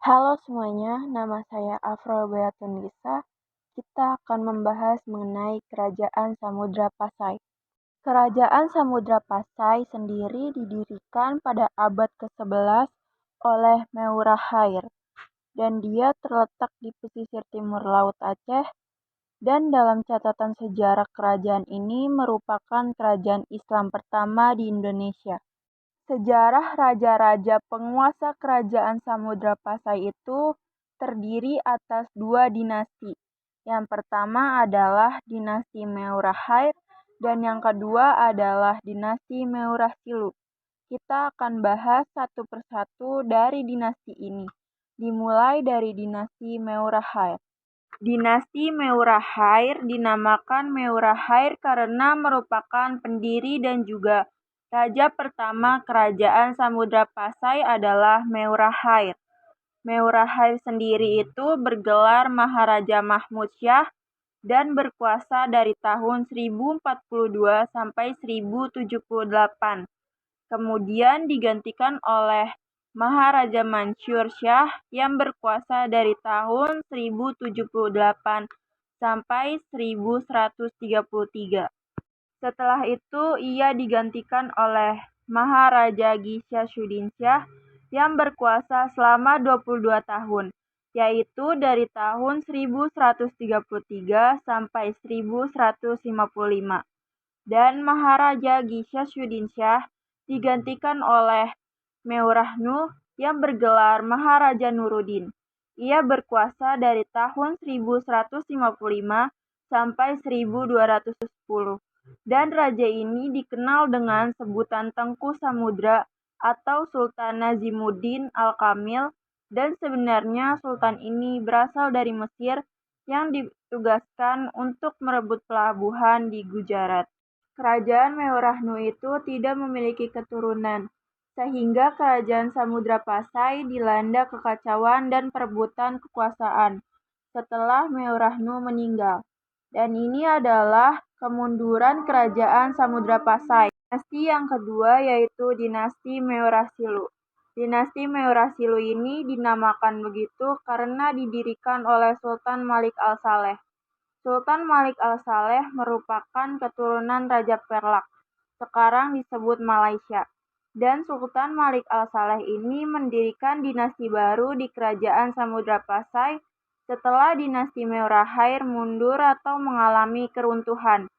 Halo semuanya, nama saya Afro Beatun. Kita akan membahas mengenai Kerajaan Samudra Pasai. Kerajaan Samudra Pasai sendiri didirikan pada abad ke-11 oleh Meurahair, dan dia terletak di pesisir timur Laut Aceh, dan dalam catatan sejarah kerajaan ini merupakan kerajaan Islam pertama di Indonesia. Sejarah raja-raja penguasa kerajaan Samudra Pasai itu terdiri atas dua dinasti. Yang pertama adalah dinasti Meurahair dan yang kedua adalah dinasti Meurasilu. Kita akan bahas satu persatu dari dinasti ini, dimulai dari dinasti Meurahair. Dinasti Meurahair dinamakan Meurahair karena merupakan pendiri dan juga raja pertama kerajaan Samudra Pasai adalah Meurahair. Meurahair sendiri itu bergelar Maharaja Mahmud Syah dan berkuasa dari tahun 1042 sampai 1078. Kemudian digantikan oleh Maharaja Mansur Shah yang berkuasa dari tahun 1078 sampai 1133. Setelah itu ia digantikan oleh Maharaja Gishashuddin Shah yang berkuasa selama 22 tahun, yaitu dari tahun 1133 sampai 1155. Dan Maharaja Gishashuddin Shah digantikan oleh Meurahnu yang bergelar Maharaja Nuruddin. Ia berkuasa dari tahun 1155 sampai 1210. Dan raja ini dikenal dengan sebutan Tengku Samudra atau Sultan Nazimuddin Al-Kamil, dan sebenarnya sultan ini berasal dari Mesir yang ditugaskan untuk merebut pelabuhan di Gujarat. Kerajaan Meurahnu itu tidak memiliki keturunan, sehingga kerajaan Samudra Pasai dilanda kekacauan dan perebutan kekuasaan setelah Meurahnu meninggal. Dan ini adalah kemunduran kerajaan Samudra Pasai. Dinasti yang kedua yaitu dinasti Meurasilu. Dinasti Meurasilu ini dinamakan begitu karena didirikan oleh Sultan Malik Al-Saleh. Sultan Malik Al-Saleh merupakan keturunan Raja Perlak, sekarang disebut Malaysia. Dan Sultan Malik Al-Saleh ini mendirikan dinasti baru di Kerajaan Samudra Pasai setelah dinasti Meurahair mundur atau mengalami keruntuhan.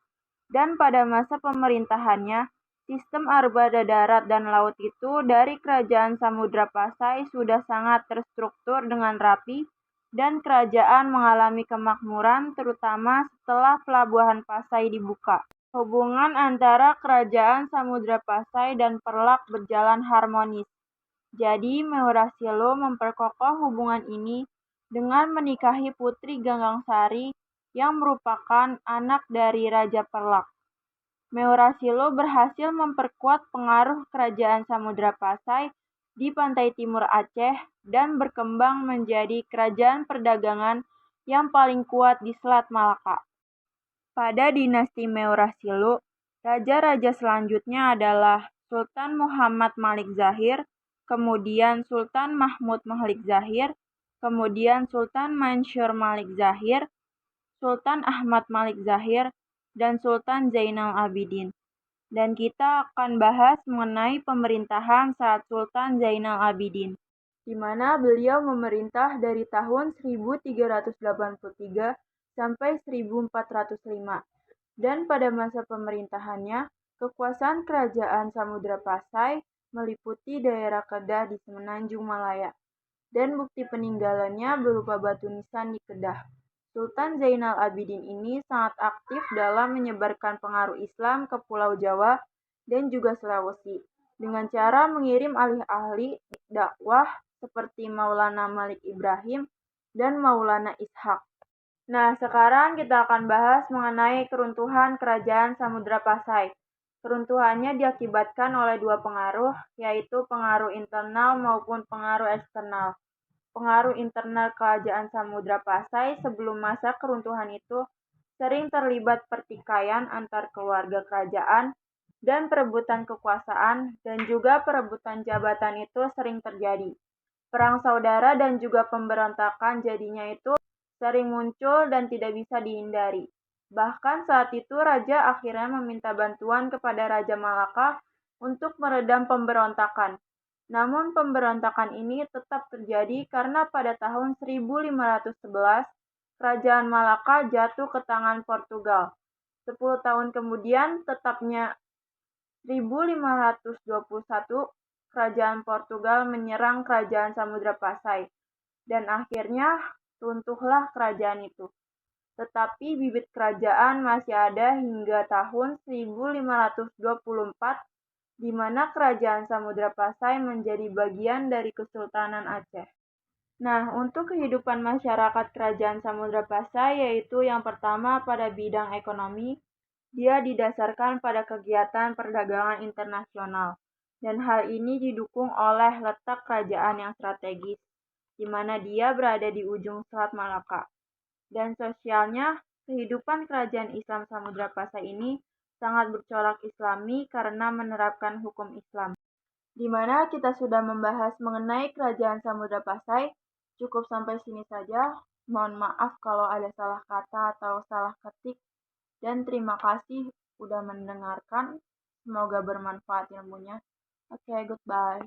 Dan pada masa pemerintahannya, sistem armada darat dan laut itu dari Kerajaan Samudra Pasai sudah sangat terstruktur dengan rapi, dan kerajaan mengalami kemakmuran terutama setelah pelabuhan Pasai dibuka. Hubungan antara Kerajaan Samudra Pasai dan Perlak berjalan harmonis. Jadi Meurasilu memperkokoh hubungan ini dengan menikahi Putri Ganggangsari yang merupakan anak dari Raja Perlak. Meurasilu berhasil memperkuat pengaruh Kerajaan Samudra Pasai di pantai timur Aceh dan berkembang menjadi kerajaan perdagangan yang paling kuat di Selat Malaka. Pada dinasti Meurasilu, raja-raja selanjutnya adalah Sultan Muhammad Malik Zahir, kemudian Sultan Mahmud Malik Zahir, kemudian Sultan Mansur Malik Zahir, Sultan Ahmad Malik Zahir, dan Sultan Zainal Abidin. Dan kita akan bahas mengenai pemerintahan saat Sultan Zainal Abidin, di mana beliau memerintah dari tahun 1383 sampai 1405. Dan pada masa pemerintahannya, kekuasaan kerajaan Samudra Pasai meliputi daerah Kedah di Semenanjung Malaya. Dan bukti peninggalannya berupa batu nisan di Kedah. Sultan Zainal Abidin ini sangat aktif dalam menyebarkan pengaruh Islam ke Pulau Jawa dan juga Sulawesi dengan cara mengirim ahli-ahli dakwah seperti Maulana Malik Ibrahim dan Maulana Ishaq. Nah, sekarang kita akan bahas mengenai keruntuhan Kerajaan Samudra Pasai. Keruntuhannya diakibatkan oleh dua pengaruh, yaitu pengaruh internal maupun pengaruh eksternal. Pengaruh internal Kerajaan Samudra Pasai sebelum masa keruntuhan itu sering terlibat pertikaian antar keluarga kerajaan dan perebutan kekuasaan, dan juga perebutan jabatan itu sering terjadi. Perang saudara dan juga pemberontakan jadinya itu sering muncul dan tidak bisa dihindari. Bahkan saat itu raja akhirnya meminta bantuan kepada Raja Malaka untuk meredam pemberontakan. Namun pemberontakan ini tetap terjadi karena pada tahun 1511 Kerajaan Malaka jatuh ke tangan Portugal. 10 tahun kemudian, tetapnya 1521, Kerajaan Portugal menyerang Kerajaan Samudra Pasai, dan akhirnya runtuhlah kerajaan itu. Tetapi bibit kerajaan masih ada hingga tahun 1524, di mana Kerajaan Samudra Pasai menjadi bagian dari Kesultanan Aceh. Nah, untuk kehidupan masyarakat Kerajaan Samudra Pasai yaitu yang pertama pada bidang ekonomi, dia didasarkan pada kegiatan perdagangan internasional, dan hal ini didukung oleh letak kerajaan yang strategis, di mana dia berada di ujung Selat Malaka. Dan sosialnya, kehidupan kerajaan Islam Samudra Pasai ini sangat bercorak Islami karena menerapkan hukum Islam. Di mana kita sudah membahas mengenai Kerajaan Samudra Pasai. Cukup sampai sini saja. Mohon maaf kalau ada salah kata atau salah ketik. Dan terima kasih sudah mendengarkan. Semoga bermanfaat ilmunya. Oke, goodbye.